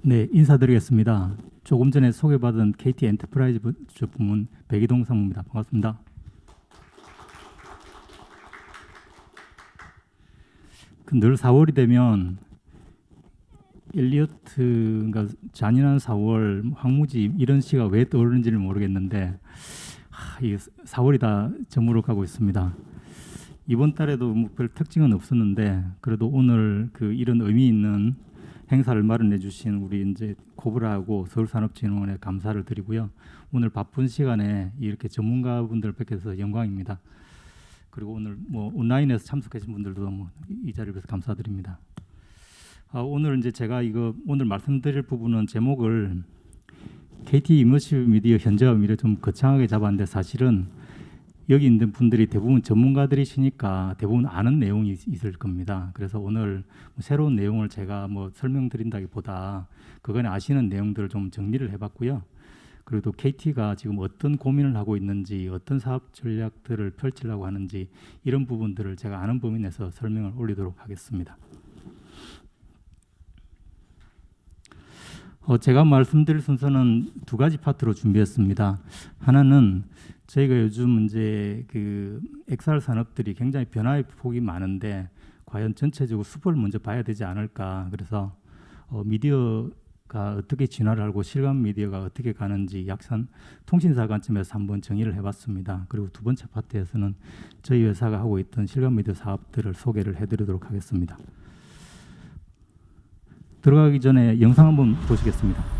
네, 인사드리겠습니다. 조금 전에 소개받은 KT 엔터프라이즈 부문 백이동 상무입니다. 반갑습니다. 늘 4월이 되면 엘리어트가 잔인한 4월, 황무지 이런 시가 왜 떠오르는지를 모르겠는데 이 4월이 다 저물어 가고 있습니다. 이번 달에도 별 특징은 없었는데 그래도 오늘 이런 의미 있는 행사를 마련해 주신 우리 이제 코브라하고 서울산업진흥원에 감사를 드리고요. 오늘 바쁜 시간에 이렇게 전문가분들 뵙게돼서 영광입니다. 그리고 오늘 온라인에서 참석하신 분들도 이 자리를 위해서 감사드립니다. 오늘 이제 제가 오늘 말씀드릴 부분은 제목을 KT 이머시브 미디어 현재와 미래 좀 거창하게 잡았는데 사실은 여기 있는 분들이 대부분 전문가들이시니까 대부분 아는 내용이 있을 겁니다. 그래서 오늘 새로운 내용을 제가 설명드린다기보다 그간에 아시는 내용들을 좀 정리를 해봤고요. 그리고 또 KT가 지금 어떤 고민을 하고 있는지, 어떤 사업 전략들을 펼치려고 하는지 이런 부분들을 제가 아는 범위 내에서 설명을 올리도록 하겠습니다. 제가 말씀드릴 순서는 두 가지 파트로 준비했습니다. 하나는 저희가 요즘 이제 XR 산업들이 굉장히 변화의 폭이 많은데 과연 전체적으로 수법을 먼저 봐야 되지 않을까. 그래서 미디어가 어떻게 진화를 하고 실감 미디어가 어떻게 가는지 약산 통신사 관점에서 한번 정의를 해봤습니다. 그리고 두 번째 파트에서는 저희 회사가 하고 있던 실감 미디어 사업들을 소개를 해드리도록 하겠습니다. 들어가기 전에 영상 한번 보시겠습니다.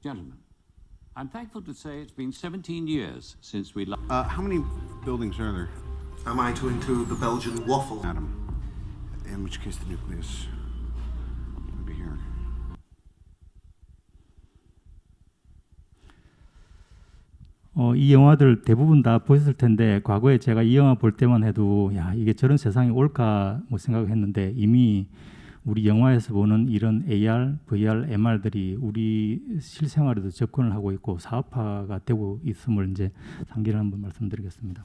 Gentlemen, I'm thankful to say it's been 17 years since we last. How many buildings are there, Am I to include the Belgian waffle? Adam? In which case the nucleus would be here. 이 영화들 대부분 다 보셨을 텐데 과거에 제가 이 영화 볼 때만 해도 야 이게 저런 세상이 올까 생각했는데 이미 우리 영화에서 보는 이런 AR, VR, MR들이 우리 실생활에도 접근을 하고 있고 사업화가 되고 있음을 이제 상기를 한번 말씀드리겠습니다.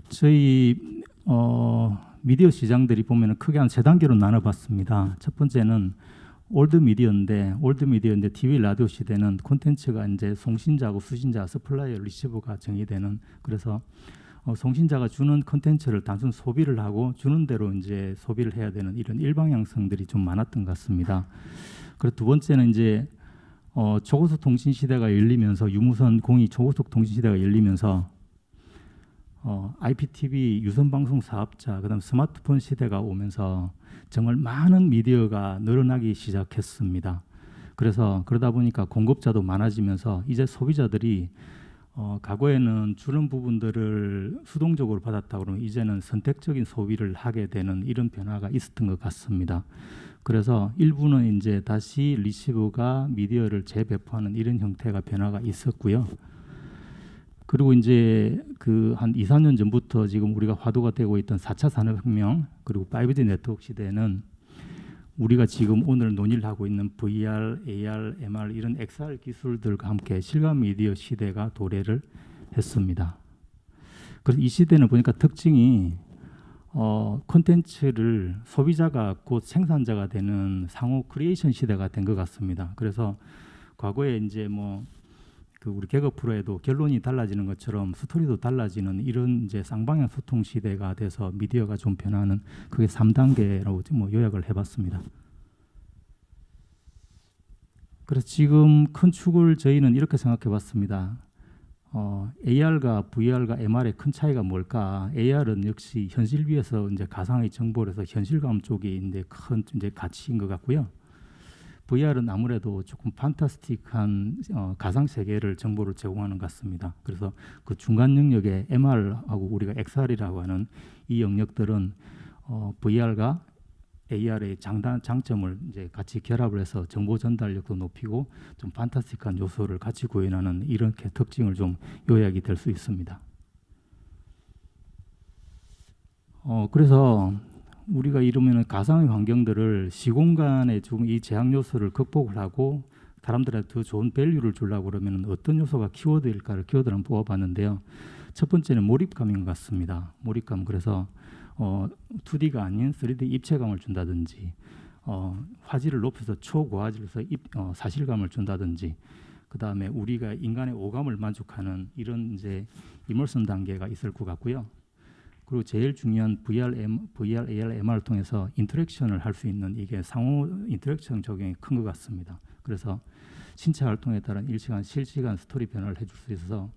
저희 미디어 시장들이 보면은 크게 한 세 단계로 나눠봤습니다. 첫 번째는 올드 미디어인데 TV, 라디오 시대는 콘텐츠가 이제 송신자하고 수신자, 서플라이어, 리시버가 정의되는 그래서 송신자가 주는 콘텐츠를 단순 소비를 하고 주는 대로 이제 소비를 해야 되는 이런 일방향성들이 좀 많았던 것 같습니다. 그리고 두 번째는 이제 초고속 통신 시대가 열리면서 유무선 공이 초고속 통신 시대가 열리면서 IPTV 유선 방송 사업자 그다음 스마트폰 시대가 오면서 정말 많은 미디어가 늘어나기 시작했습니다. 그래서 그러다 보니까 공급자도 많아지면서 이제 소비자들이 과거에는 주는 부분들을 수동적으로 받았다 그러면 이제는 선택적인 소비를 하게 되는 이런 변화가 있었던 것 같습니다. 그래서 일부는 이제 다시 리시버가 미디어를 재배포하는 이런 형태가 변화가 있었고요. 그리고 이제 한 2, 3년 전부터 지금 우리가 화두가 되고 있던 4차 산업혁명 그리고 5G 네트워크 시대는 우리가 지금 오늘 논의를 하고 있는 VR, AR, MR 이런 XR 기술들과 함께 실감 미디어 시대가 도래를 했습니다. 그래서 이 시대는 보니까 특징이 콘텐츠를 소비자가 곧 생산자가 되는 상호 크리에이션 시대가 된 것 같습니다. 그래서 과거에 이제 우리 개그 프로에도 결론이 달라지는 것처럼 스토리도 달라지는 이런 이제 쌍방향 소통 시대가 돼서 미디어가 좀 변하는 그게 3단계라고 요약을 해봤습니다. 그래서 지금 큰 축을 저희는 이렇게 생각해봤습니다. AR과 VR과 MR의 큰 차이가 뭘까? AR은 역시 현실 위에서 이제 가상의 정보를 해서 현실감 쪽에 이제 큰 이제 가치인 것 같고요. VR은 아무래도 조금 판타스틱한 가상 세계를 정보를 제공하는 것 같습니다. 그래서 그 중간 영역에 MR하고 우리가 XR이라고 하는 이 영역들은 VR과 AR의 장점을 이제 같이 결합을 해서 정보 전달력도 높이고 좀 판타스틱한 요소를 같이 구현하는 이렇게 특징을 좀 요약이 될 수 있습니다. 그래서 우리가 이러면은 가상의 환경들을 시공간의 좀 이 제약 요소를 극복을 하고 사람들한테 더 좋은 밸류를 주려고 그러면 어떤 요소가 키워드일까를 키워드를 한번 뽑아봤는데요. 첫 번째는 몰입감인 것 같습니다. 몰입감. 그래서 2D가 아닌 3D 입체감을 준다든지 화질을 높여서 초고화질에서 사실감을 준다든지 그 다음에 우리가 인간의 오감을 만족하는 이런 이제 이머션 단계가 있을 것 같고요. 그리고 제일 중요한 VR, AR, MR을 통해서 인터랙션을 할 수 있는 이게 상호 인터랙션 적용이 큰 것 같습니다. 그래서 신체 활동에 따른 실시간 스토리 변화를 해줄 수 있어서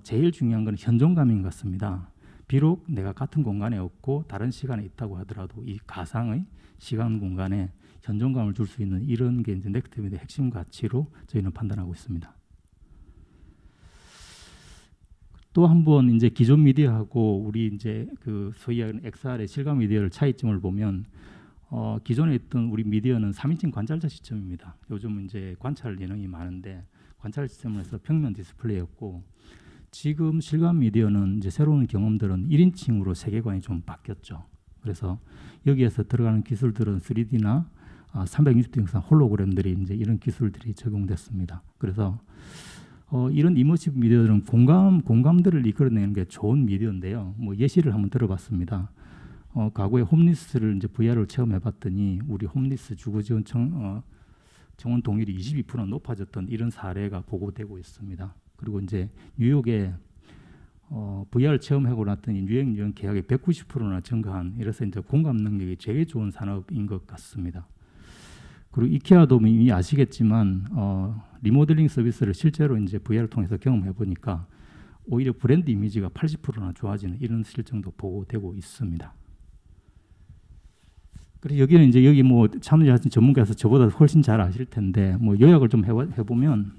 제일 중요한 건 현존감인 것 같습니다. 비록 내가 같은 공간에 없고 다른 시간에 있다고 하더라도 이 가상의 시간 공간에 현존감을 줄 수 있는 이런 게 이제 넥스트미디어의 핵심 가치로 저희는 판단하고 있습니다. 또 한 번 이제 기존 미디어하고 우리 이제 그 소위 하는 XR의 실감 미디어의 차이점을 보면 기존에 있던 우리 미디어는 3인칭 관찰자 시점입니다. 요즘 이제 관찰 기능이 많은데 관찰 시점에서 평면 디스플레이였고 지금 실감 미디어는 이제 새로운 경험들은 1인칭으로 세계관이 좀 바뀌었죠. 그래서 여기에서 들어가는 기술들은 3D나 360도 영상 홀로그램들이 이제 이런 기술들이 적용됐습니다. 그래서 이런 이머시브 미디어들은 공감들을 이끌어내는 게 좋은 미디어인데요. 뭐 예시를 한번 들어봤습니다. 과거에 홈리스를 이제 VR을 체험해봤더니 우리 홈리스 주거 지원 정원 동일이 22% 높아졌던 이런 사례가 보고되고 있습니다. 그리고 이제 뉴욕에 VR 체험하고 났더니 유행 계약이 190%나 증가한 이래서 이제 공감 능력이 되게 좋은 산업인 것 같습니다. 그리고 이케아도 이미 아시겠지만 리모델링 서비스를 실제로 이제 VR을 통해서 경험해 보니까 오히려 브랜드 이미지가 80%나 좋아지는 이런 실정도 보고되고 있습니다. 그래서 여기는 이제 여기 뭐 참여하신 전문가에서 저보다 훨씬 잘 아실 텐데 뭐 요약을 좀 해보면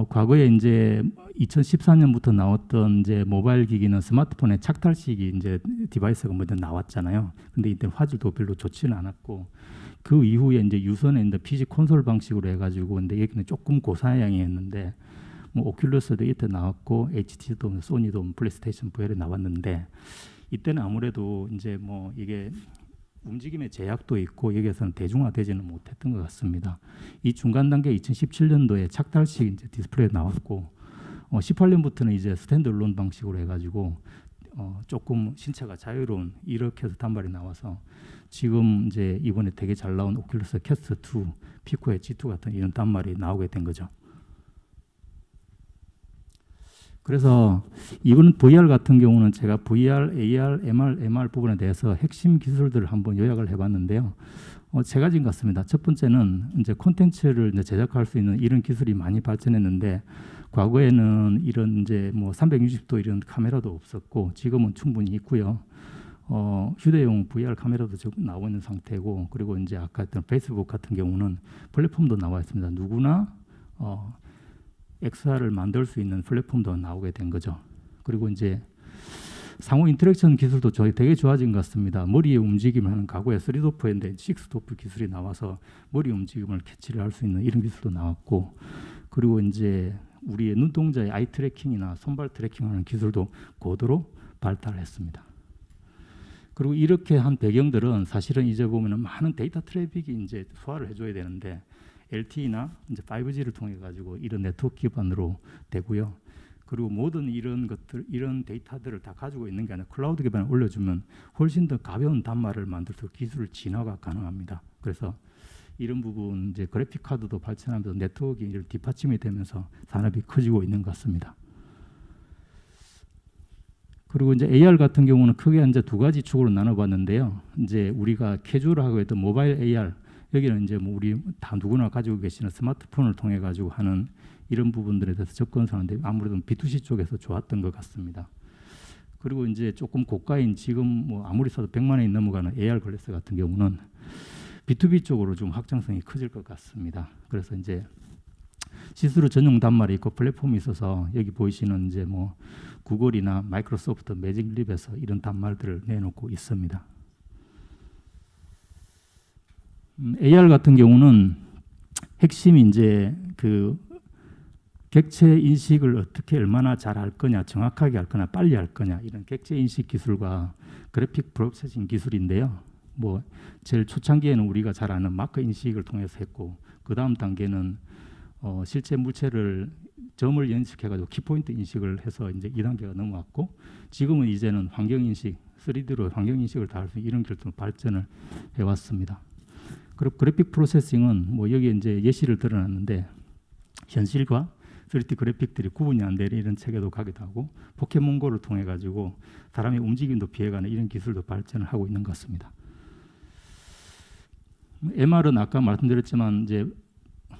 과거에 이제 2014년부터 나왔던 이제 모바일 기기는 스마트폰에 착탈식이 이제 디바이스가 먼저 나왔잖아요. 근데 이때 화질도 별로 좋지는 않았고 그 이후에 이제 유선에 이제 PC 콘솔 방식으로 해가지고 근데 여기는 조금 고사양이었는데 뭐 오큘러스도 이때 나왔고 HTC도 소니도 플레이스테이션 VR에 나왔는데 이때는 아무래도 이제 뭐 이게 움직임의 제약도 있고 여기에서는 대중화되지는 못했던 것 같습니다. 이 중간 단계 2017년도에 착달식 이제 디스플레이 나왔고 18년부터는 이제 스탠드얼론 방식으로 해가지고 조금 신체가 자유로운 이렇게 해서 단말이 나와서 지금 이제 이번에 되게 잘 나온 오큘러스 퀘스트 2, 피코의 G2 같은 이런 단말이 나오게 된 거죠. 그래서 이거는 VR 같은 경우는 제가 VR, AR, MR 부분에 대해서 핵심 기술들을 한번 요약을 해봤는데요. 세 가지인 것 같습니다. 첫 번째는 이제 콘텐츠를 이제 제작할 수 있는 이런 기술이 많이 발전했는데 과거에는 이런 이제 뭐 360도 이런 카메라도 없었고 지금은 충분히 있고요. 휴대용 VR 카메라도 나와 있는 상태고 그리고 이제 아까 했던 페이스북 같은 경우는 플랫폼도 나와 있습니다. 누구나 XR을 만들 수 있는 플랫폼도 나오게 된 거죠. 그리고 이제 상호 인터랙션 기술도 저희 되게 좋아진 것 같습니다. 머리의 움직임을 하는 과거에 3도프인데 6도프 기술이 나와서 머리 움직임을 캐치를 할 수 있는 이런 기술도 나왔고 그리고 이제 우리의 눈동자의 아이 트래킹이나 손발 트래킹하는 기술도 고도로 발달했습니다. 그리고 이렇게 한 배경들은 사실은 이제 보면은 많은 데이터 트래픽이 이제 소화를 해줘야 되는데 LTE나 이제 5G를 통해 가지고 이런 네트워크 기반으로 되고요. 그리고 모든 이런 것들, 이런 데이터들을 다 가지고 있는 게 아니라 클라우드 기반에 올려주면 훨씬 더 가벼운 단말을 만들 수 기술 진화가 가능합니다. 그래서 이런 부분 이제 그래픽 카드도 발전하면서 네트워크가 이런 뒷받침이 되면서 산업이 커지고 있는 것 같습니다. 그리고 이제 AR 같은 경우는 크게 이제 두 가지 축으로 나눠봤는데요. 이제 우리가 캐주얼하고 했던 모바일 AR 여기는 이제 뭐 우리 다 누구나 가지고 계시는 스마트폰을 통해 가지고 하는 이런 부분들에 대해서 접근하는데 아무래도 B2C 쪽에서 좋았던 것 같습니다. 그리고 이제 조금 고가인 지금 뭐 아무리 써도 100만 원이 넘어가는 AR 글래스 같은 경우는 B2B 쪽으로 좀 확장성이 커질 것 같습니다. 그래서 이제 시스루 전용 단말이 있고 플랫폼이 있어서 여기 보이시는 이제 뭐 구글이나 마이크로소프트, 매직립에서 이런 단말들을 내놓고 있습니다. AR 같은 경우는 핵심이 이제 그 객체 인식을 어떻게 얼마나 잘 할 거냐, 정확하게 할 거냐, 빨리 할 거냐 이런 객체 인식 기술과 그래픽 프로세싱 기술인데요. 뭐 제일 초창기에는 우리가 잘 아는 마크 인식을 통해서 했고 그 다음 단계는 실제 물체를 점을 연식해가지고 키포인트 인식을 해서 이제 2단계가 넘어왔고 지금은 이제는 환경 인식, 3D로 환경 인식을 다 할 수 이런 결정 발전을 해왔습니다. 그리고 그래픽 프로세싱은 뭐 여기 이제 예시를 드러놨는데 현실과 3D 그래픽들이 구분이 안 되는 이런 체계도 가기도 하고 포켓몬고를 통해 가지고 사람의 움직임도 피해가는 이런 기술도 발전을 하고 있는 것 같습니다. MR은 아까 말씀드렸지만 이제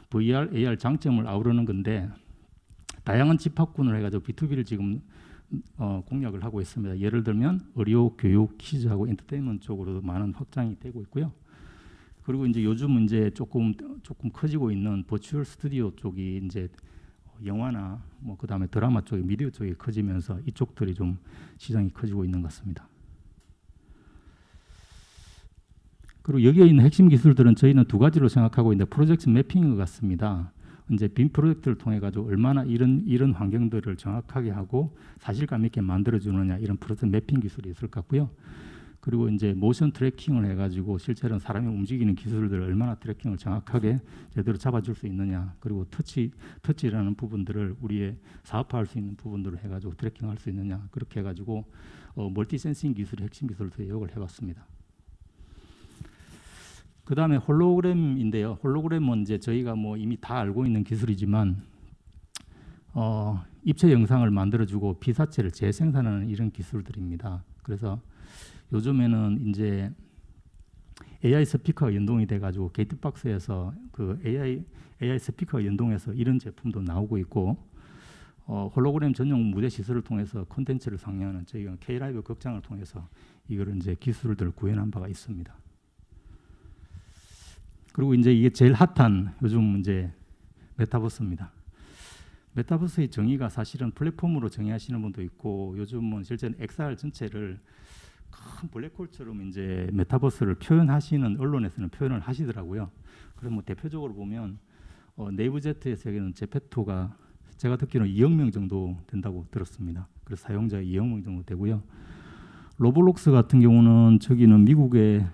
VR, AR 장점을 아우르는 건데 다양한 집합군을 해가지고 B2B를 지금 공략을 하고 있습니다. 예를 들면 의료, 교육, 퀴즈하고 엔터테인먼트 쪽으로도 많은 확장이 되고 있고요. 그리고 이제 요즘 이제 조금 커지고 있는 버추얼 스튜디오 쪽이 이제 영화나 뭐 그다음에 드라마 쪽에 미디어 쪽이 커지면서 이쪽들이 좀 시장이 커지고 있는 것 같습니다. 그리고 여기에 있는 핵심 기술들은 저희는 두 가지로 생각하고 있는데 프로젝트 매핑인 것 같습니다. 이제 빔 프로젝트를 통해 가지고 얼마나 이런 환경들을 정확하게 하고 사실감 있게 만들어 주느냐 이런 프로젝트 매핑 기술이 있을 것 같고요. 그리고 이제 모션 트래킹을 해가지고 실제로는 사람이 움직이는 기술들을 얼마나 트래킹을 정확하게 제대로 잡아줄 수 있느냐. 그리고 터치라는 부분들을 우리의 사업화할 수 있는 부분들을 해가지고 트래킹할 수 있느냐. 그렇게 해가지고 멀티 센싱 기술의 핵심 기술을 도입을 해봤습니다. 그 다음에 홀로그램인데요. 홀로그램은 이제 저희가 뭐 이미 다 알고 있는 기술이지만 입체 영상을 만들어주고 피사체를 재생산하는 이런 기술들입니다. 그래서 요즘에는 이제 AI 스피커가 연동이 돼가지고 게이트박스에서 그 AI 스피커가 연동해서 이런 제품도 나오고 있고 홀로그램 전용 무대 시설을 통해서 콘텐츠를 상영하는 저희가 K-라이브 극장을 통해서 이거를 이제 기술들을 구현한 바가 있습니다. 그리고 이제 이게 제일 핫한 요즘 이제 메타버스입니다. 메타버스의 정의가 사실은 플랫폼으로 정의하시는 분도 있고 요즘은 실제는 XR 전체를 큰 블랙홀처럼 이제 메타버스를 표현하시는 언론에서는 표현을 하시더라고요. 그래서 뭐 대표적으로 보면 네이버제트에서는 제페토가 제가 듣기로는 2억 명 정도 된다고 들었습니다. 그래서 사용자 2억 명 정도 되고요. 로블록스 같은 경우는 저기는 미국의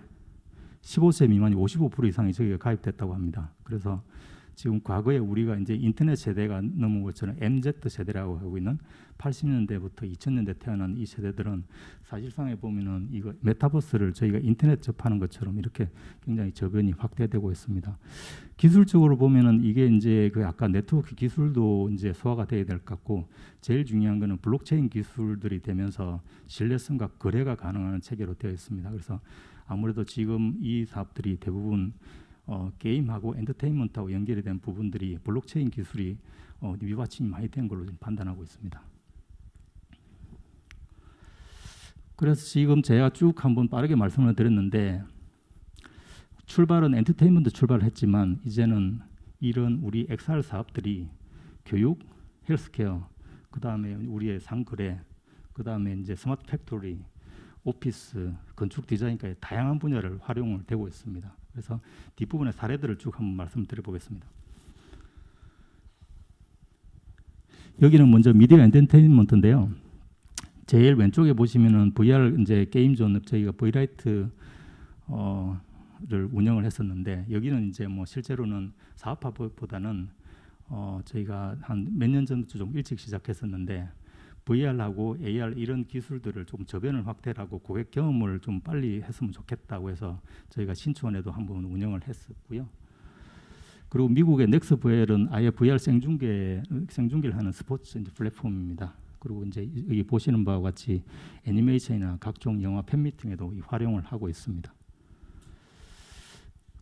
15세 미만이 55% 이상이 저기가 가입됐다고 합니다. 그래서 지금 과거에 우리가 이제 인터넷 세대가 넘은 것처럼 MZ 세대라고 하고 있는 80년대부터 2000년대 태어난 이 세대들은 사실상에 보면은 이거 메타버스를 저희가 인터넷 접하는 것처럼 이렇게 굉장히 저변이 확대되고 있습니다. 기술적으로 보면은 이게 이제 그 아까 네트워크 기술도 이제 소화가 돼야 될 것 같고 제일 중요한 거는 블록체인 기술들이 되면서 신뢰성과 거래가 가능한 체계로 되어 있습니다. 그래서 아무래도 지금 이 사업들이 대부분 게임하고 엔터테인먼트하고 연결이 된 부분들이 블록체인 기술이 뒷받침이 많이 된 걸로 좀 판단하고 있습니다. 그래서 지금 제가 쭉 한번 빠르게 말씀을 드렸는데 출발은 엔터테인먼트 출발을 했지만 이제는 이런 우리 XR 사업들이 교육, 헬스케어, 그 다음에 우리의 상거래, 그 다음에 이제 스마트 팩토리, 오피스, 건축 디자인까지 다양한 분야를 활용을 되고 있습니다. 그래서 뒷부분의 사례들을 쭉 한번 말씀드려 보겠습니다. 여기는 먼저 미디어 엔터테인먼트인데요. 제일 왼쪽에 보시면은 VR 이제 게임존 저희가 V라이트 를 운영을 했었는데 여기는 이제 뭐 실제로는 사업화보다는 저희가 한 몇 년 전부터 좀 일찍 시작했었는데 VR하고 AR 이런 기술들을 좀 저변을 확대하고 고객 경험을 좀 빨리 했으면 좋겠다고 해서 저희가 신촌에도 한번 운영을 했었고요. 그리고 미국의 넥스 VR은 아예 VR 생중계를 하는 스포츠 이제 플랫폼입니다. 그리고 이제 여기 보시는 바와 같이 애니메이션이나 각종 영화 팬미팅에도 활용을 하고 있습니다.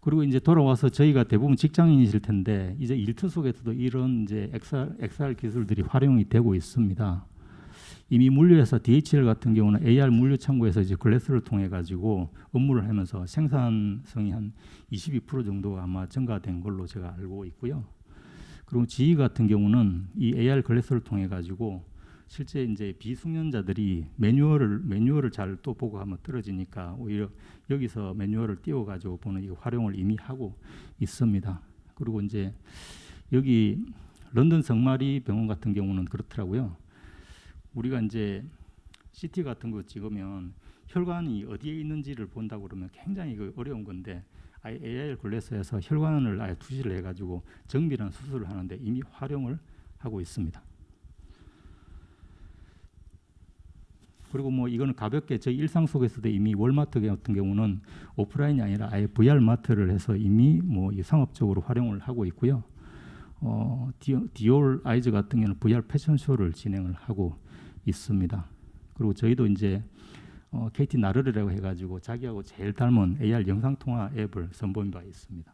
그리고 이제 돌아와서 저희가 대부분 직장인이실 텐데 이제 일터 속에서도 이런 이제 XR 기술들이 활용이 되고 있습니다. 이미 물류회사 DHL 같은 경우는 AR 물류 창고에서 이제 글래스를 통해 가지고 업무를 하면서 생산성이 한 22% 정도가 아마 증가된 걸로 제가 알고 있고요. 그리고 GE 같은 경우는 이 AR 글래스를 통해 가지고 실제 이제 비숙련자들이 매뉴얼을 잘 또 보고 하면 떨어지니까 오히려 여기서 매뉴얼을 띄워 가지고 보는 이 활용을 이미 하고 있습니다. 그리고 이제 여기 런던 성마리 병원 같은 경우는 그렇더라고요. 우리가 이제 CT 같은 거 찍으면 혈관이 어디에 있는지를 본다고 그러면 굉장히 어려운 건데 아예 AI를 걸레스에서 혈관을 아예 투시를 해가지고 정밀한 수술을 하는데 이미 활용을 하고 있습니다. 그리고 뭐 이거는 가볍게 저희 일상 속에서도 이미 월마트 같은 경우는 오프라인이 아니라 아예 VR 마트를 해서 이미 뭐 상업적으로 활용을 하고 있고요. 디올 아이즈 같은 경우는 VR 패션쇼를 진행을 하고 있습니다. 그리고 저희도 이제 KT 나르르라고 해가지고 자기하고 제일 닮은 AR 영상통화 앱을 선보인 바 있습니다.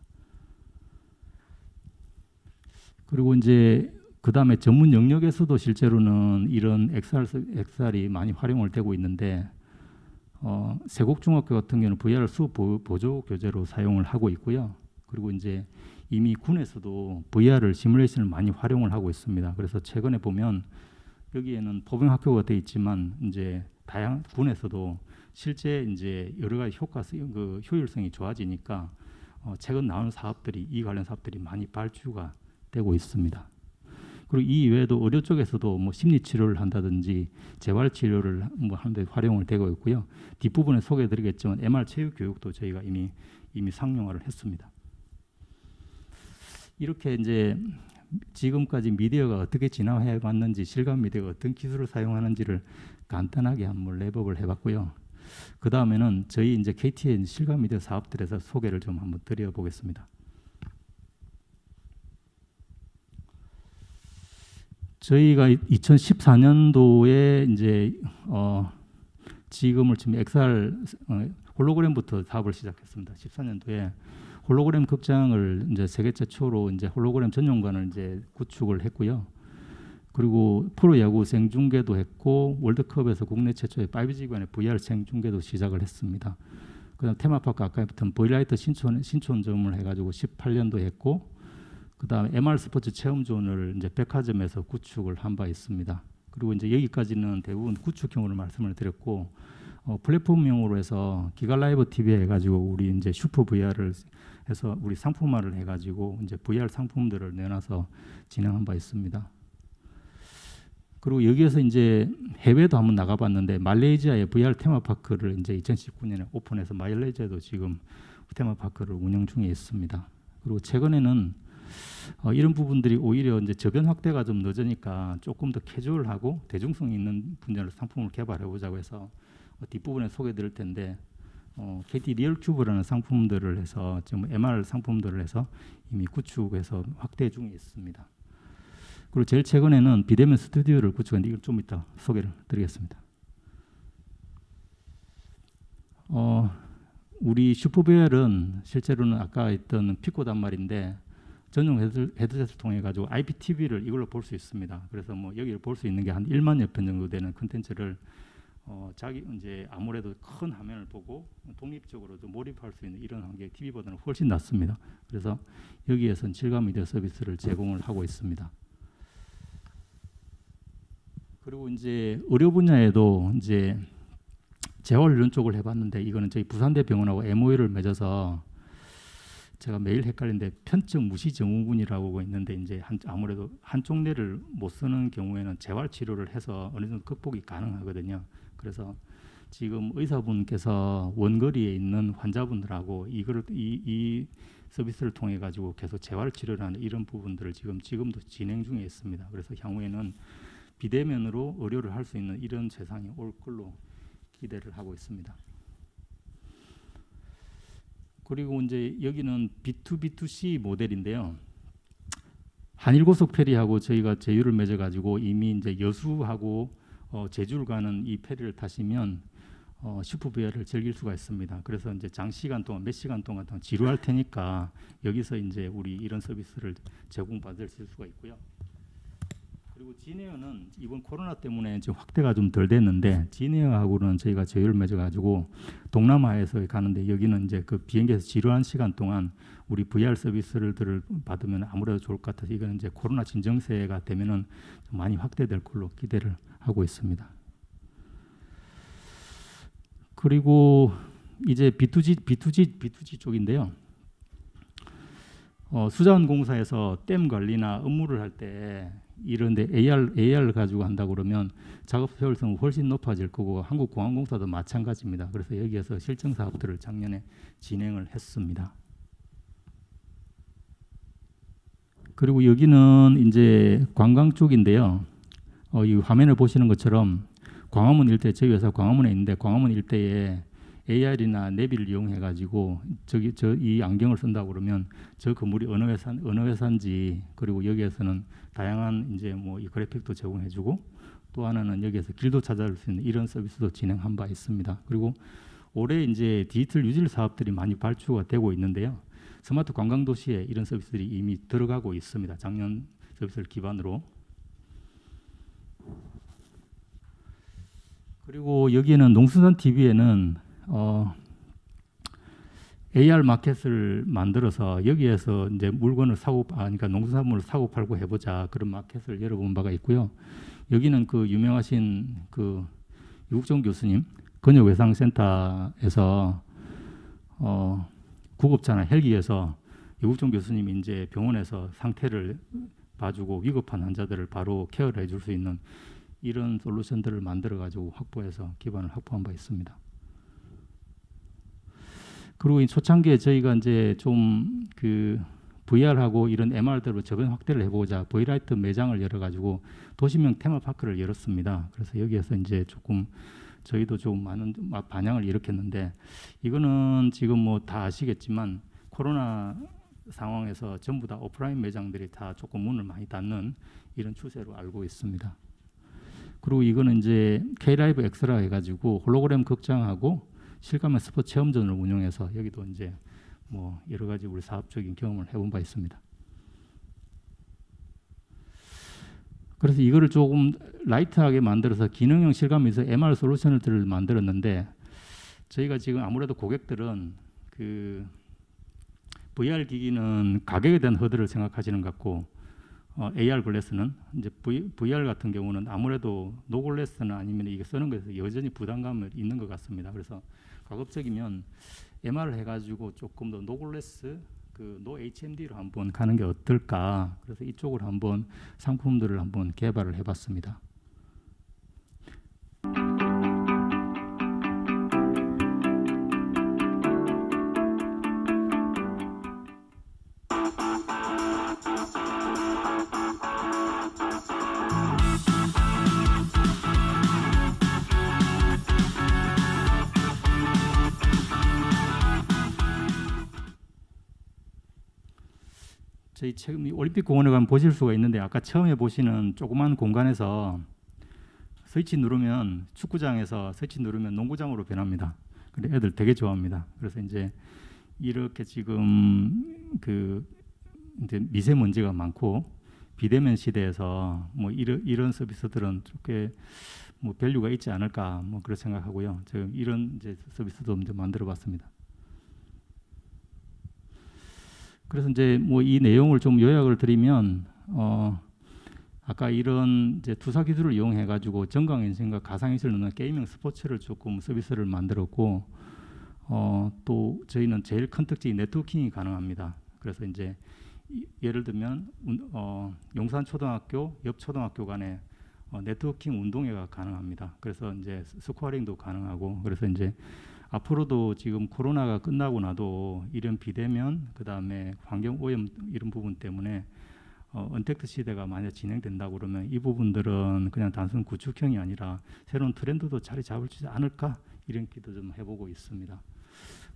그리고 이제 그 다음에 전문 영역에서도 실제로는 이런 XR이 많이 활용을 되고 있는데 세곡중학교 같은 경우는 VR 수업 보조 교재로 사용을 하고 있고요. 그리고 이제 이미 군에서도 VR을 시뮬레이션을 많이 활용을 하고 있습니다. 그래서 최근에 보면 여기에는 포병학교가 되어 있지만 이제 다양한 군에서도 실제 이제 여러 가지 효율성이 좋아지니까 최근 나오는 사업들이 이 관련 사업들이 많이 발주가 되고 있습니다. 그리고 이 이외에도 의료 쪽에서도 뭐 심리 치료를 한다든지 재활 치료를 뭐 하는데 활용을 되고 있고요. 뒷부분에 소개해드리겠지만 MR 체육 교육도 저희가 이미 상용화를 했습니다. 이렇게 이제 지금까지 미디어가 어떻게 진화해 왔는지, 실감 미디어가 어떤 기술을 사용하는지를 간단하게 한번 랩업을 해봤고요. 그 다음에는 저희 이제 KT의 실감 미디어 사업들에서 소개를 좀 한번 드려보겠습니다. 저희가 2014년도에 이제 지금을 지금 XR 홀로그램부터 사업을 시작했습니다. 14년도에 홀로그램 극장을 이제 세계 최초로 이제 홀로그램 전용관을 이제 구축을 했고요. 그리고 프로야구 생중계도 했고 월드컵에서 국내 최초의 5G관의 VR 생중계도 시작을 했습니다. 그다음 테마파크 아까 했던 보일라이트 신촌점을 해가지고 18년도 했고, 그다음에 MR 스포츠 체험존을 이제 백화점에서 구축을 한 바 있습니다. 그리고 이제 여기까지는 대부분 구축형으로 말씀을 드렸고, 플랫폼용으로 해서 기가라이브 TV 해가지고 우리 이제 슈퍼 VR을 해서 우리 상품화를 해가지고 이제 VR 상품들을 내놔서 진행한 바 있습니다. 그리고 여기에서 이제 해외도 한번 나가봤는데 말레이시아의 VR 테마파크를 이제 2019년에 오픈해서 말레이시아도 지금 테마파크를 운영 중에 있습니다. 그리고 최근에는 이런 부분들이 오히려 이제 저변 확대가 좀 늦으니까 조금 더 캐주얼하고 대중성 있는 분야로 상품을 개발해 보자고 해서 뒷부분에 소개드릴 텐데 KT 리얼 큐브라는 상품들을 해서 지금 MR 상품들을 해서 이미 구축해서 확대 중에 있습니다. 그리고 제일 최근에는 비대면 스튜디오를 구축했는데 이걸 좀 이따 소개를 드리겠습니다. 우리 슈퍼VR은 실제로는 아까 있던 피코 단말인데 전용 헤드셋을 통해 가지고 IPTV를 이걸로 볼 수 있습니다. 그래서 뭐 여기를 볼 수 있는 게 한 1만여 편 정도 되는 콘텐츠를 자기 이제 아무래도 큰 화면을 보고 독립적으로 좀 몰입할 수 있는 이런 환경이 TV보다는 훨씬 낫습니다. 그래서 여기에선 실감 미디어 서비스를 제공을 하고 있습니다. 그리고 이제 의료 분야에도 이제 재활 이런 쪽을 해봤는데 이거는 저희 부산대 병원하고 MOU를 맺어서 제가 매일 헷갈리는데 편적 무시 증후군이라고 있는데 이제 아무래도 한쪽 뇌를 못 쓰는 경우에는 재활 치료를 해서 어느 정도 극복이 가능하거든요. 그래서 지금 의사분께서 원거리에 있는 환자분들하고 이 서비스를 통해 가지고 계속 재활 치료를 하는 이런 부분들을 지금도 진행 중에 있습니다. 그래서 향후에는 비대면으로 의료를 할 수 있는 이런 세상이 올 걸로 기대를 하고 있습니다. 그리고 이제 여기는 B2B2C 모델인데요. 한일고속 페리하고 저희가 제휴를 맺어가지고 이미 이제 여수하고 제주를 가는 이 페리를 타시면 슈퍼VR을 즐길 수가 있습니다. 그래서 이제 장시간 동안 몇 시간 동안 지루할 테니까 여기서 이제 우리 이런 서비스를 제공받을 수가 있고요. 그리고 진에어는 이번 코로나 때문에 지금 확대가 좀 덜 됐는데 진에어하고는 저희가 제휴를 맺어가지고 동남아에서 가는데 여기는 이제 그 비행기에서 지루한 시간 동안 우리 VR 서비스를 받으면 아무래도 좋을 것 같아서 이거는 이제 코로나 진정세가 되면은 좀 많이 확대될 걸로 기대를 하고 있습니다. 그리고 이제 B2G 쪽인데요. 수자원공사에서 댐 관리나 업무를 할 때 이런데 AR을 가지고 한다 그러면 작업 효율성은 훨씬 높아질 거고 한국공항공사도 마찬가지입니다. 그래서 여기에서 실증 사업들을 작년에 진행을 했습니다. 그리고 여기는 이제 관광 쪽인데요. 이 화면을 보시는 것처럼 광화문 일대, 저희 회사 광화문에 있는데 광화문 일대에 AR이나 내비를 이용해 가지고 이 안경을 쓴다고 그러면 저 건물이 어느 회사인지, 그리고 여기에서는 다양한 이제 뭐 이 그래픽도 제공해주고, 또 하나는 여기에서 길도 찾아올 수 있는 이런 서비스도 진행한 바 있습니다. 그리고 올해 이제 디지털 유질 사업들이 많이 발주가 되고 있는데요. 스마트 관광 도시에 이런 서비스들이 이미 들어가고 있습니다. 작년 서비스를 기반으로. 그리고 여기에는 농수산 TV에는 AR 마켓을 만들어서 여기에서 이제 물건을 그러니까 농수산물을 사고 팔고 해보자, 그런 마켓을 열어본 바가 있고요. 여기는 그 유명하신 그 유국종 교수님 근역외상센터에서 구급차나 헬기에서 유국종 교수님이 이제 병원에서 상태를 봐주고 위급한 환자들을 바로 케어를 해줄 수 있는 이런 솔루션들을 만들어 가지고 확보해서 기반을 확보한 바 있습니다. 그리고 이 초창기에 저희가 이제 좀 그 VR하고 이런 MR들로 저변 확대를 해보자 V라이트 매장을 열어가지고 도시명 테마파크를 열었습니다. 그래서 여기에서 이제 조금 저희도 좀 많은 반향을 일으켰는데, 이거는 지금 뭐 다 아시겠지만 코로나 상황에서 전부 다 오프라인 매장들이 다 조금 문을 많이 닫는 이런 추세로 알고 있습니다. 그리고 이거는 이제 K-라이브 엑스라 해가지고 홀로그램 극장하고 실감의 스포츠 체험존을 운영해서 여기도 이제 뭐 여러 가지 우리 사업적인 경험을 해본 바 있습니다. 그래서 이거를 조금 라이트하게 만들어서 기능형 실감에서 MR 솔루션을 만들었는데, 저희가 지금 아무래도 고객들은 그 VR 기기는 가격에 대한 허들을 생각하시는 것 같고, AR 글래스는 이제 VR 같은 경우는 아무래도 노글래스나 아니면 이게 쓰는 것에서 여전히 부담감을 있는 것 같습니다. 그래서 가급적이면 MR을 해가지고 조금 더 노글래스 노 HMD로 한번 가는 게 어떨까. 그래서 이쪽으로 한번 상품들을 한번 개발을 해봤습니다. 저희 최근 올림픽 공원에 가면 보실 수가 있는데, 아까 처음에 보시는 조그만 공간에서 스위치 누르면 축구장에서 스위치 누르면 농구장으로 변합니다. 근데 애들 되게 좋아합니다. 그래서 이제 이렇게 지금 그 이제 미세먼지가 많고 비대면 시대에서 뭐 이런 서비스들은 꽤 뭐 밸류가 있지 않을까 뭐 그렇게 생각하고요. 지금 이런 이제 서비스도 이제 만들어봤습니다. 그래서 이제 뭐 이 내용을 좀 요약을 드리면, 아까 이런 이제 투사 기술을 이용해 가지고 정강현실과 가상현실을 넣는 게이밍 스포츠를 조금 서비스를 만들었고, 또 저희는 제일 큰 특징이 네트워킹이 가능합니다. 그래서 이제 예를 들면 용산 초등학교 옆 초등학교 간에 네트워킹 운동회가 가능합니다. 그래서 이제 스코어링도 가능하고, 그래서 이제 앞으로도 지금 코로나가 끝나고 나도 이런 비대면, 그 다음에 환경 오염 이런 부분 때문에 언택트 시대가 만약 진행된다고 그러면 이 부분들은 그냥 단순 구축형이 아니라 새로운 트렌드도 자리 잡을지 않을까, 이런 기도 좀 해보고 있습니다.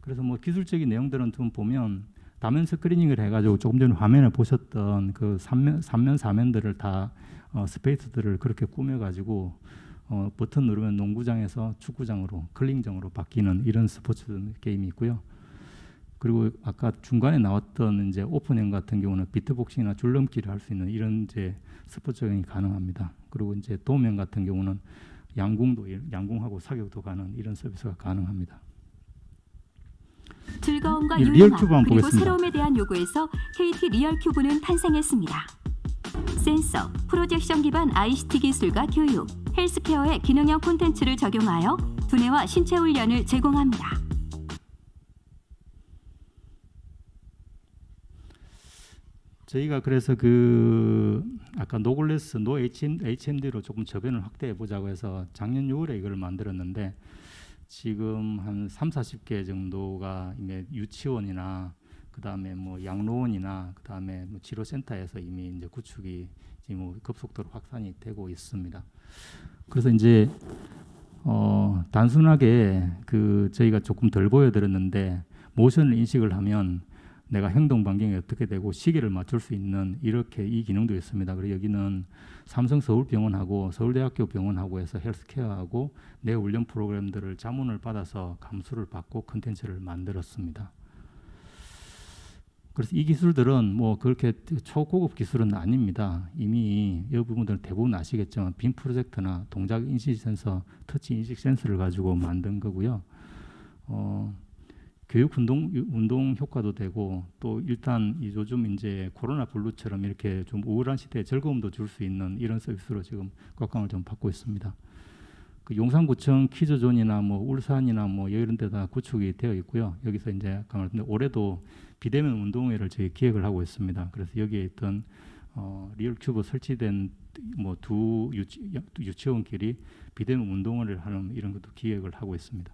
그래서 뭐 기술적인 내용들은 좀 보면 다면 스크리닝을 해가지고 조금 전에 화면에 보셨던 그 3면 4면들을 다 스페이스들을 그렇게 꾸며가지고 버튼 누르면 농구장에서 축구장으로 클링장으로 바뀌는 이런 스포츠 게임이 있고요. 그리고 아까 중간에 나왔던 이제 오픈형 같은 경우는 비트복싱이나 줄넘기를 할 수 있는 이런 이제 스포츠형이 가능합니다. 그리고 이제 도면 같은 경우는 양궁하고 사격도 가능, 이런 서비스가 가능합니다. 즐거움과 리얼 유용함 큐브 한번 그리고 보겠습니다. 새로움에 대한 요구에서 KT 리얼 큐브는 탄생했습니다. 센서, 프로젝션 기반 ICT 기술과 교육, 헬스케어의 기능형 콘텐츠를 적용하여 두뇌와 신체 훈련을 제공합니다. 저희가 그래서 그 아까 노글레스 노 HMD로 조금 저변을 확대해 보자고 해서 작년 6월에 이걸 만들었는데 지금 한 30-40개 정도가 이미 유치원이나 그다음에 뭐 양로원이나 그다음에 뭐 치료센터에서 이미 이제 구축이 지금 뭐 급속도로 확산이 되고 있습니다. 그래서 이제 단순하게 그 저희가 조금 덜 보여드렸는데 모션을 인식을 하면 내가 행동 반경이 어떻게 되고 시계를 맞출 수 있는 이렇게 이 기능도 있습니다. 그리고 여기는 삼성 서울병원하고 서울대학교 병원하고 해서 헬스케어하고 내 훈련 프로그램들을 자문을 받아서 감수를 받고 컨텐츠를 만들었습니다. 그래서 이 기술들은 뭐 그렇게 초고급 기술은 아닙니다. 이미 이 부분들은 대부분 아시겠지만 빔 프로젝터나 동작 인식 센서, 터치 인식 센서를 가지고 만든 거고요. 교육 운동 효과도 되고 또 일단 요즘 이제 코로나 블루처럼 이렇게 좀 우울한 시대에 즐거움도 줄 수 있는 이런 서비스로 지금 곽광을 좀 받고 있습니다. 그 용산구청 키즈존이나 뭐 울산이나 뭐 이런 데다 구축이 되어 있고요. 여기서 이제 올해도 비대면 운동회를 저희 기획을 하고 있습니다. 그래서 여기에 있던 리얼 큐브 설치된 뭐 두 유치원끼리 비대면 운동회를 하는 이런 것도 기획을 하고 있습니다.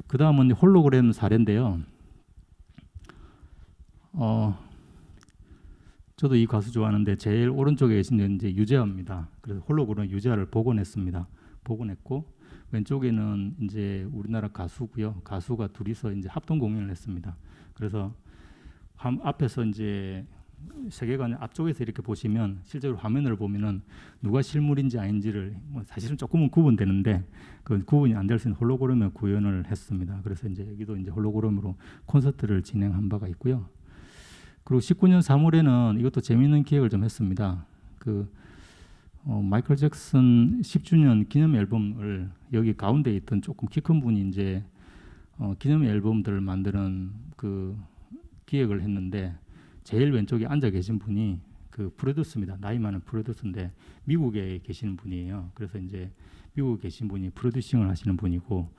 그 다음은 홀로그램 사례인데요. 저도 이 가수 좋아하는데 제일 오른쪽에 계신 이제 유재하입니다. 그래서 홀로그램 유재하를 복원했습니다. 복원했고 왼쪽에는 이제 우리나라 가수고요. 가수가 둘이서 이제 합동 공연을 했습니다. 그래서 앞에서 이제 세계관 앞쪽에서 이렇게 보시면 실제로 화면을 보면은 누가 실물인지 아닌지를 뭐 사실은 조금은 구분되는데 그 구분이 안 될 수 있는 홀로그램을 구현을 했습니다. 그래서 이제 여기도 이제 홀로그램으로 콘서트를 진행한 바가 있고요. 그리고 19년 3월에는 이것도 재미있는 기획을 좀 했습니다. 그 마이클 잭슨 10주년 기념 앨범을 여기 가운데 있던 조금 키 큰 분이 이제 기념 앨범들을 만드는 그 기획을 했는데 제일 왼쪽에 앉아 계신 분이 그 프로듀스입니다. 나이 많은 프로듀스인데 미국에 계시는 분이에요. 그래서 이제 미국에 계신 분이 프로듀싱을 하시는 분이고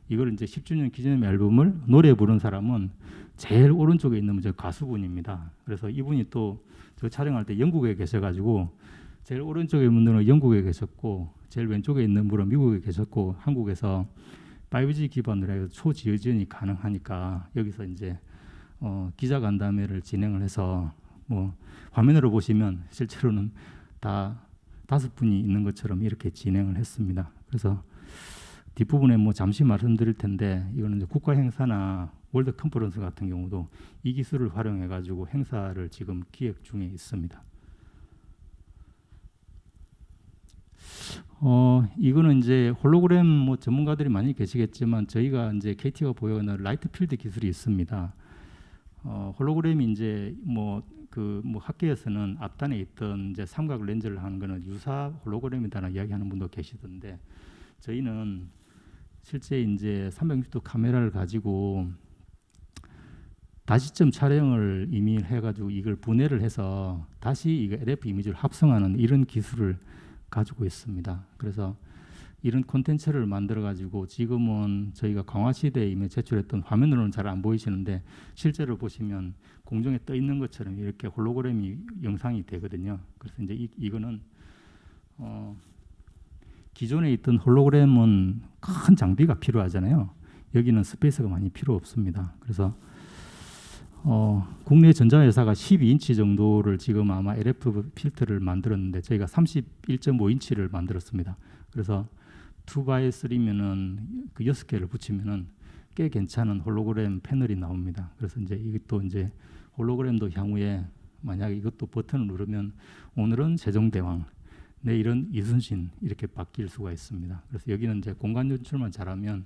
이걸 이제 10주년 기념 앨범을 노래 부른 사람은 제일 오른쪽에 있는 저 가수분입니다. 그래서 이분이 또 저 촬영할 때 영국에 계셔가지고 제일 오른쪽에 있는 분은 영국에 계셨고 제일 왼쪽에 있는 분은 미국에 계셨고 한국에서 5G 기반으로 해서 초지연이 가능하니까 여기서 이제 기자 간담회를 진행을 해서 뭐 화면으로 보시면 실제로는 다 5분이 있는 것처럼 이렇게 진행을 했습니다. 그래서 뒷부분에 뭐 잠시 말씀드릴 텐데 이거는 이제 국가 행사나 월드 컨퍼런스 같은 경우도 이 기술을 활용해 가지고 행사를 지금 기획 중에 있습니다. 이거는 이제 홀로그램 뭐 전문가들이 많이 계시겠지만 저희가 이제 KT가 보유하는 라이트 필드 기술이 있습니다. 홀로그램이 이제 뭐 학계에서는 앞단에 있던 이제 삼각 렌즈를 하는 거는 유사 홀로그램이다라는 이야기하는 분도 계시던데 저희는 실제 이제 360도 카메라를 가지고 다시점 촬영을 이미 해가지고 이걸 분해를 해서 다시 이거 LF 이미지를 합성하는 이런 기술을 가지고 있습니다. 그래서 이런 콘텐츠를 만들어 가지고 지금은 저희가 강화시대에 이미 제출했던 화면으로는 잘 안 보이시는데 실제로 보시면 공중에 떠 있는 것처럼 이렇게 홀로그램이 영상이 되거든요. 그래서 이제 이거는 기존에 있던 홀로그램은 큰 장비가 필요하잖아요. 여기는 스페이스가 많이 필요 없습니다. 그래서 국내 전자회사가 12인치 정도를 지금 아마 LF 필터를 만들었는데 저희가 31.5인치를 만들었습니다. 그래서 2x3면은 그 6개를 붙이면은 꽤 괜찮은 홀로그램 패널이 나옵니다. 그래서 이제 이것도 이제 홀로그램도 향후에 만약에 이것도 버튼을 누르면 오늘은 세종대왕, 내일은 이순신 이렇게 바뀔 수가 있습니다. 그래서 여기는 이제 공간 연출만 잘하면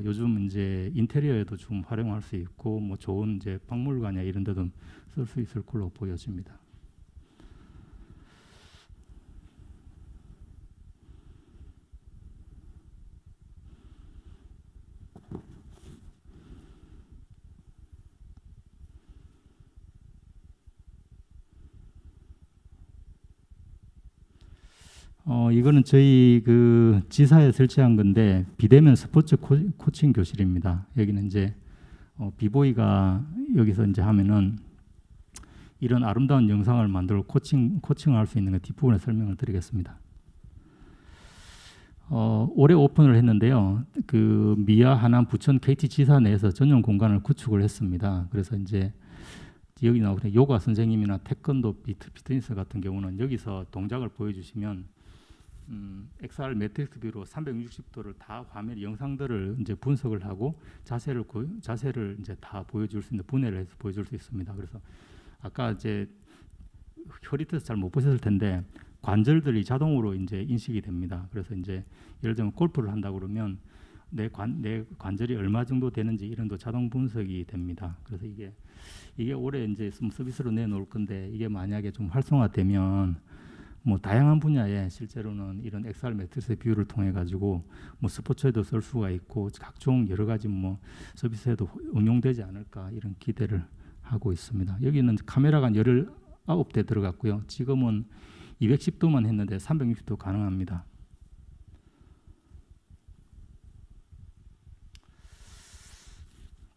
요즘 이제 인테리어에도 좀 활용할 수 있고 뭐 좋은 이제 박물관이나 이런 데도 쓸 수 있을 걸로 보여집니다. 이거는 저희 그 지사에 설치한 건데 비대면 스포츠 코칭 교실입니다. 여기는 이제 비보이가 여기서 이제 하면은 이런 아름다운 영상을 만들고 코칭을 할 수 있는 그 뒷부분에 설명을 드리겠습니다. 올해 오픈을 했는데요. 그 미아, 하남, 부천, KT 지사 내에서 전용 공간을 구축을 했습니다. 그래서 이제 여기 나오는 요가 선생님이나 태권도, 피트니스 같은 경우는 여기서 동작을 보여주시면 XR 매트릭스 뷰로 360도를 다 화면 영상들을 이제 분석을 하고 자세를 이제 다 보여줄 수 있는 분해를 해서 보여줄 수 있습니다. 그래서 아까 이제 허리트에서 잘 못 보셨을 텐데 관절들이 자동으로 이제 인식이 됩니다. 그래서 이제 예를 들면 골프를 한다 그러면 내 관절이 얼마 정도 되는지 이런 도 자동 분석이 됩니다. 그래서 이게 올해 이제 서비스로 내놓을 건데 이게 만약에 좀 활성화되면 뭐 다양한 분야에 실제로는 이런 XR 매트리스 뷰를 통해 가지고 뭐 스포츠에도 쓸 수가 있고 각종 여러 가지 뭐 서비스에도 응용되지 않을까 이런 기대를 하고 있습니다. 여기는 카메라가 19대 들어갔고요. 지금은 210도만 했는데 360도 가능합니다.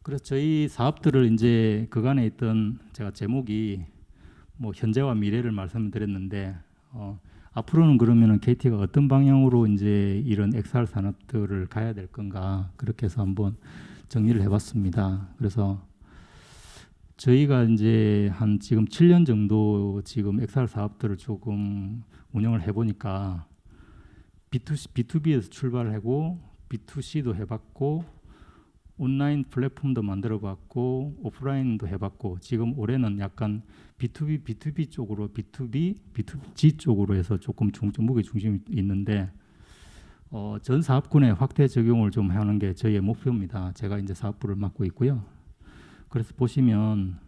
그래서 저희 사업들을 이제 그간에 있던 제가 제목이 뭐 현재와 미래를 말씀드렸는데 앞으로는 그러면은 KT가 어떤 방향으로 이제 이런 XR 산업들을 가야 될 건가 그렇게 해서 한번 정리를 해봤습니다. 그래서 저희가 이제 한 지금 7년 정도 지금 XR 사업들을 조금 운영을 해보니까 B2B에서 출발하고 B2C도 해봤고 온라인 플랫폼도 만들어봤고 오프라인도 해봤고 지금 올해는 약간 B2B, B2B 쪽으로 B2B, B2G 쪽으로 해서 조금 무게 중심이 있는데 전 사업군의 확대 적용을 좀 하는 게 저희의 목표입니다. 제가 이제 사업부를 맡고 있고요. 그래서 보시면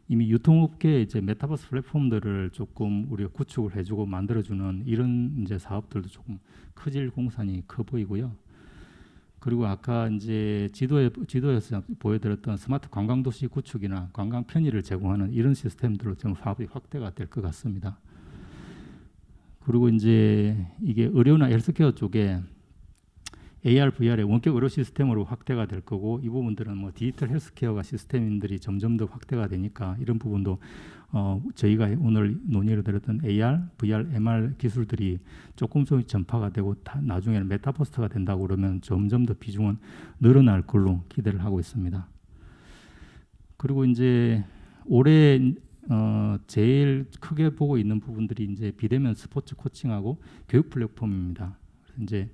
이미 유통업계에 이제 메타버스 플랫폼들을 조금 우리가 구축을 해주고 만들어주는 이런 이제 사업들도 조금 크질 공산이 커 보이고요. 그리고 아까 이제 지도에서 보여드렸던 스마트 관광도시 구축이나 관광 편의를 제공하는 이런 시스템들로 좀 사업이 확대가 될 것 같습니다. 그리고 이제 이게 의료나 헬스케어 쪽에 AR, VR의 원격 의료 시스템으로 확대가 될 거고 이 부분들은 뭐 디지털 헬스케어가 시스템들이 점점 더 확대가 되니까 이런 부분도 저희가 오늘 논의를 드렸던 AR, VR, MR 기술들이 조금씩 전파가 되고 나중에는 메타버스가 된다고 그러면 점점 더 비중은 늘어날 걸로 기대를 하고 있습니다. 그리고 이제 올해 제일 크게 보고 있는 부분들이 이제 비대면 스포츠 코칭하고 교육 플랫폼입니다. 그래서 이제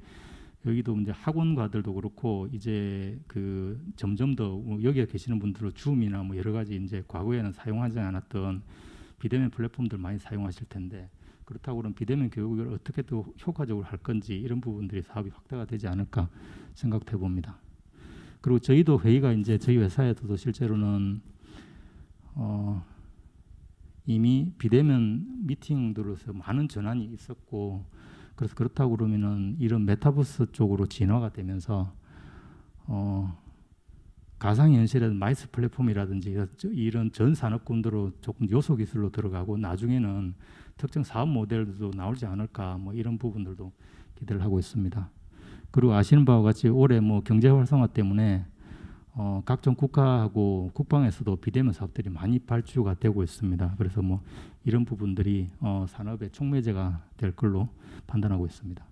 여기도 이제 학원가들도 그렇고 이제 그 점점 더 여기에 계시는 분들은 줌이나 뭐 여러 가지 이제 과거에는 사용하지 않았던 비대면 플랫폼들 많이 사용하실 텐데 그렇다고 그러면 비대면 교육을 어떻게 또 효과적으로 할 건지 이런 부분들이 사업이 확대가 되지 않을까 생각해 봅니다. 그리고 저희도 회의가 이제 저희 회사에서도 실제로는 이미 비대면 미팅들로서 많은 전환이 있었고 그래서 그렇다고 그러면은 이런 메타버스 쪽으로 진화가 되면서 가상현실의 마이스 플랫폼이라든지 이런 전 산업군으로 조금 요소 기술로 들어가고 나중에는 특정 사업 모델도 나오지 않을까 뭐 이런 부분들도 기대를 하고 있습니다. 그리고 아시는 바와 같이 올해 뭐 경제 활성화 때문에 각종 국가하고 국방에서도 비대면 사업들이 많이 발주가 되고 있습니다. 그래서 뭐 이런 부분들이 산업의 촉매제가 될 걸로 판단하고 있습니다.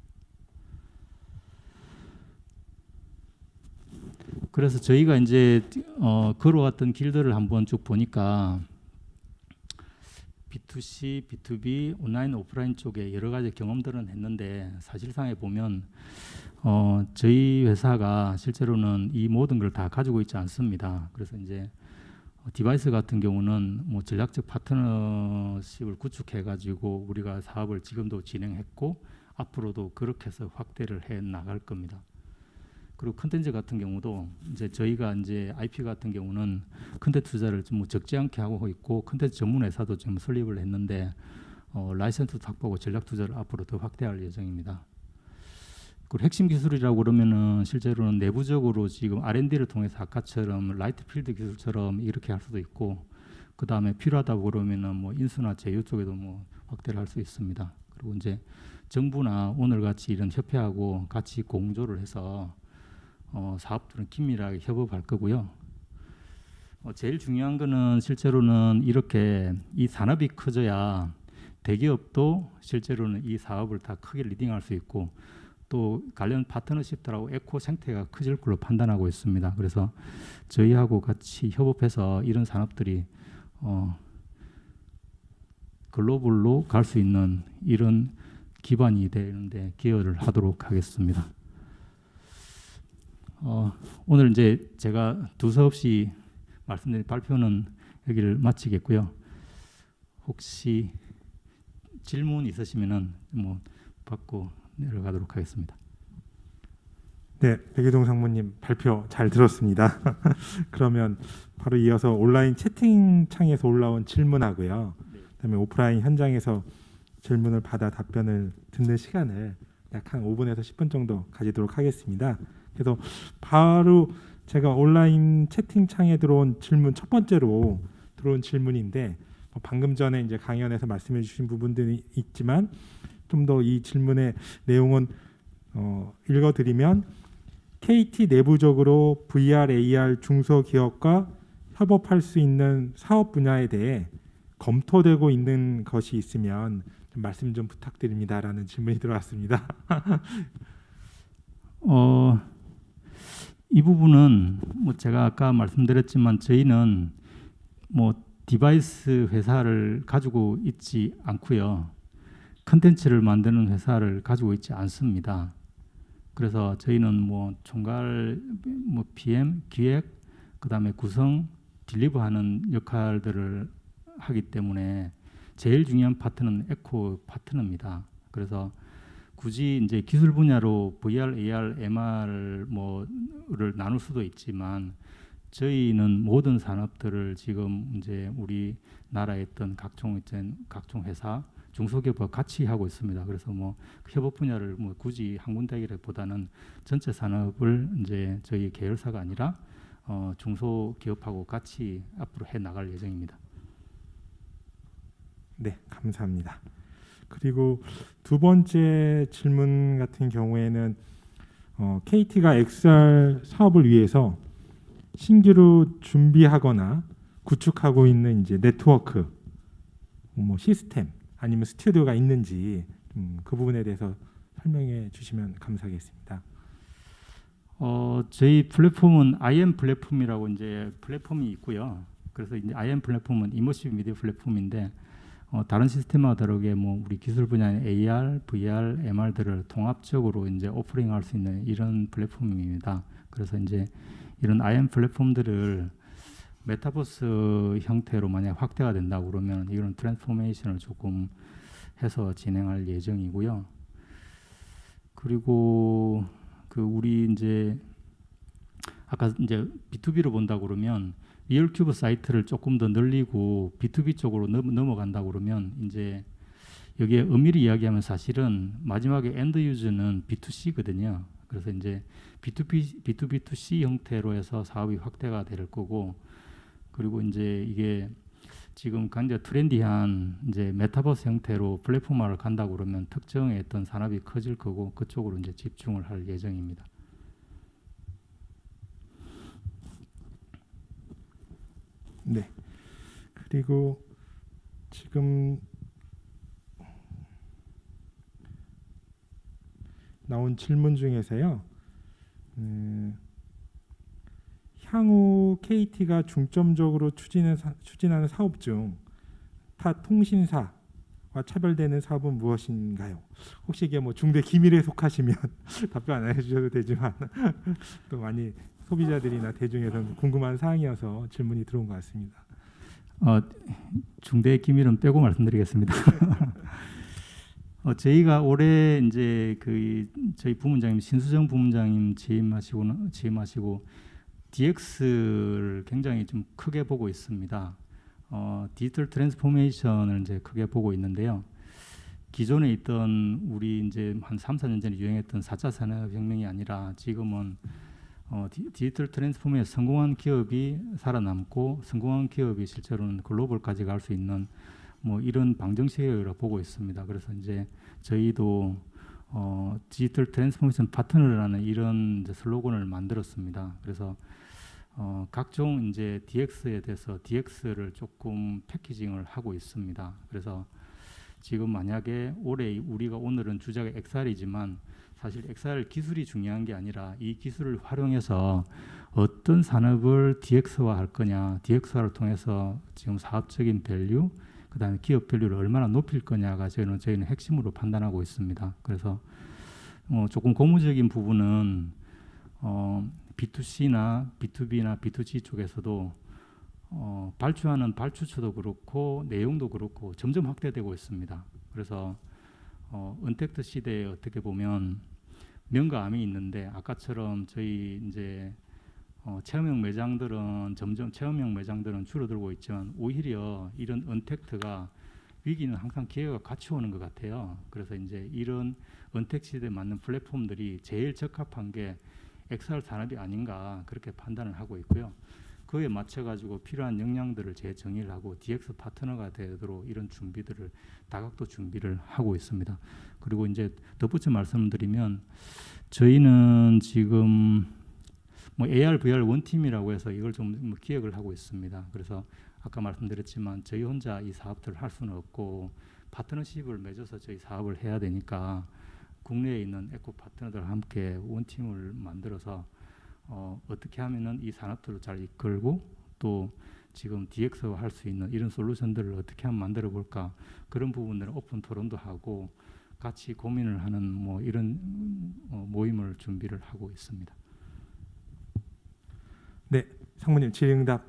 그래서 저희가 이제 걸어왔던 길들을 한번 쭉 보니까 B2C, B2B, 온라인, 오프라인 쪽에 여러 가지 경험들은 했는데 사실상에 보면 저희 회사가 실제로는 이 모든 걸 다 가지고 있지 않습니다. 그래서 이제 디바이스 같은 경우는 뭐 전략적 파트너십을 구축해가지고 우리가 사업을 지금도 진행했고 앞으로도 그렇게 해서 확대를 해 나갈 겁니다. 그리고 컨텐츠 같은 경우도 이제 저희가 이제 IP 같은 경우는 컨텐츠 투자를 좀 적지 않게 하고 있고 컨텐츠 전문 회사도 좀 설립을 했는데 라이센스 확보하고 전략 투자를 앞으로 더 확대할 예정입니다. 그리고 핵심 기술이라고 그러면은 실제로는 내부적으로 지금 R&D를 통해서 아까처럼 라이트 필드 기술처럼 이렇게 할 수도 있고 그 다음에 필요하다고 그러면은 뭐 인수나 제휴 쪽에도 뭐 확대를 할 수 있습니다. 그리고 이제 정부나 오늘 같이 이런 협회하고 같이 공조를 해서 사업들은 긴밀하게 협업할 거고요. 제일 중요한 거는 실제로는 이렇게 이 산업이 커져야 대기업도 실제로는 이 사업을 다 크게 리딩할 수 있고 또 관련 파트너십들하고 에코 생태가 커질 걸로 판단하고 있습니다. 그래서 저희하고 같이 협업해서 이런 산업들이 글로벌로 갈 수 있는 이런 기반이 되는데 기여를 하도록 하겠습니다. 오늘 이제 제가 두서없이 말씀드린 발표는 여기를 마치겠고요. 혹시 질문 있으시면은 뭐 받고 내려가도록 하겠습니다. 네, 백이동 상무님 발표 잘 들었습니다. 그러면 바로 이어서 온라인 채팅창에서 올라온 질문하고요. 그다음에 오프라인 현장에서 질문을 받아 답변을 듣는 시간을 약 한 5분에서 10분 정도 가지도록 하겠습니다. 그래서 바로 제가 온라인 채팅창에 들어온 질문 첫 번째로 들어온 질문인데 방금 전에 이제 강연에서 말씀해 주신 부분들이 있지만 좀 더 이 질문의 내용은 읽어드리면 KT 내부적으로 VR, AR 중소기업과 협업할 수 있는 사업 분야에 대해 검토되고 있는 것이 있으면 좀 말씀 좀 부탁드립니다라는 질문이 들어왔습니다. 이 부분은 뭐 제가 아까 말씀드렸지만 저희는 뭐 디바이스 회사를 가지고 있지 않고요. 컨텐츠를 만드는 회사를 가지고 있지 않습니다. 그래서 저희는 뭐 총괄 뭐 PM 기획 그다음에 구성 딜리버하는 역할들을 하기 때문에 제일 중요한 파트는 에코 파트너입니다. 그래서 굳이 이제 기술 분야로 VR, AR, MR를 나눌 수도 있지만 저희는 모든 산업들을 지금 이제 우리 나라에 있던 각종 회사, 중소기업과 같이 하고 있습니다. 그래서 뭐 협업 분야를 뭐 굳이 한 군데기보다는 전체 산업을 이제 저희 계열사가 아니라 중소기업하고 같이 앞으로 해 나갈 예정입니다. 네, 감사합니다. 그리고 두 번째 질문 같은 경우에는 KT가 XR 사업을 위해서 신규로 준비하거나 구축하고 있는 이제 네트워크, 뭐 시스템 아니면 스튜디오가 있는지 그 부분에 대해서 설명해 주시면 감사하겠습니다. 저희 플랫폼은 IM 플랫폼이라고 이제 플랫폼이 있고요. 그래서 이제 IM 플랫폼은 이머시브 미디어 플랫폼인데 다른 시스템과 다르게 뭐 우리 기술 분야의 AR, VR, MR들을 통합적으로 이제 오퍼링할 수 있는 이런 플랫폼입니다. 그래서 이제 이런 IM 플랫폼들을 메타버스 형태로 만약 확대가 된다고 그러면 이런 트랜스포메이션을 조금 해서 진행할 예정이고요. 그리고 그 우리 이제 아까 이제 B2B로 본다 그러면 리얼큐브 사이트를 조금 더 늘리고 B2B 쪽으로 넘어간다 그러면 이제 여기에 의미를 이야기하면 사실은 마지막에 엔드 유저는 B2C거든요. 그래서 이제 B2B2C 형태로 해서 사업이 확대가 될 거고 그리고 이제 이게 지금 굉장히 트렌디한 이제 메타버스 형태로 플랫폼화를 간다 그러면 특정의 어떤 산업이 커질 거고 그쪽으로 이제 집중을 할 예정입니다. 네. 그리고 지금 나온 질문 중에서요. 향후 KT가 중점적으로 추진하는 사업 중 타 통신사와 차별되는 사업은 무엇인가요? 혹시 이게 뭐 중대 기밀에 속하시면 답변 안 해주셔도 되지만 또 많이 소비자들이나 대중에서는 궁금한 사항이어서 질문이 들어온 것 같습니다. 중대 기밀은 빼고 말씀드리겠습니다. 저희가 올해 이제 그 저희 부문장님 신수정 부문장님 취임하시고 DX를 굉장히 좀 크게 보고 있습니다. 디지털 트랜스포메이션을 이제 크게 보고 있는데요. 기존에 있던 우리 이제 한 3, 4년 전에 유행했던 4차 산업혁명이 아니라 지금은 디지털 트랜스포메이션 성공한 기업이 살아남고 성공한 기업이 실제로는 글로벌까지 갈 수 있는 뭐 이런 방정식이라고 보고 있습니다. 그래서 이제 저희도 디지털 트랜스포메이션 파트너라는 이런 이제 슬로건을 만들었습니다. 그래서 각종 이제 DX에 대해서 DX를 조금 패키징을 하고 있습니다. 그래서 지금 만약에 올해 우리가 오늘은 주제가 XR이지만 사실 XR 기술이 중요한 게 아니라 이 기술을 활용해서 어떤 산업을 DX화 할 거냐, DX화를 통해서 지금 사업적인 밸류, 그다음에 기업 밸류를 얼마나 높일 거냐가 저희는 핵심으로 판단하고 있습니다. 그래서 조금 고무적인 부분은 B2C나 B2B나 B2G 쪽에서도 발주하는 발주처도 그렇고 내용도 그렇고 점점 확대되고 있습니다. 그래서 언택트 시대에 어떻게 보면 명과 암이 있는데 아까처럼 저희 이제 체험형 매장들은 점점 체험형 매장들은 줄어들고 있지만 오히려 이런 언택트가 위기는 항상 기회가 같이 오는 것 같아요. 그래서 이제 이런 언택 시대에 맞는 플랫폼들이 제일 적합한 게 XR 산업이 아닌가 그렇게 판단을 하고 있고요. 그에 맞춰 가지고 필요한 역량들을 재정의를 하고 DX 파트너가 되도록 이런 준비들을 다각도 준비를 하고 있습니다. 그리고 이제 덧붙여 말씀드리면 저희는 지금 AR, VR 원팀이라고 해서 이걸 좀 기획을 하고 있습니다. 그래서 아까 말씀드렸지만 저희 혼자 이 사업들을 할 수는 없고 파트너십을 맺어서 저희 사업을 해야 되니까 국내에 있는 에코 파트너들과 함께 원팀을 만들어서 어떻게 하면은 이 산업들을 잘 이끌고 또 지금 DX화 할 수 있는 이런 솔루션들을 어떻게 하면 만들어 볼까 그런 부분들을 오픈 토론도 하고 같이 고민을 하는 이런 모임을 준비를 하고 있습니다. 네, 상무님 질의응답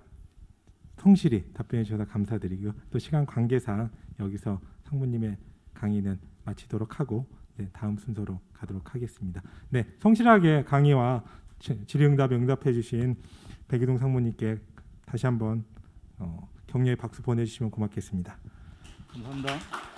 성실히 답변해 주셔서 감사드리고요. 또 시간 관계상 여기서 상무님의 강의는 마치도록 하고 다음 순서로 가도록 하겠습니다. 네, 성실하게 강의와 질의응답 응답해 주신 백이동 상무님께 다시 한번 격려의 박수 보내주시면 고맙겠습니다. 감사합니다.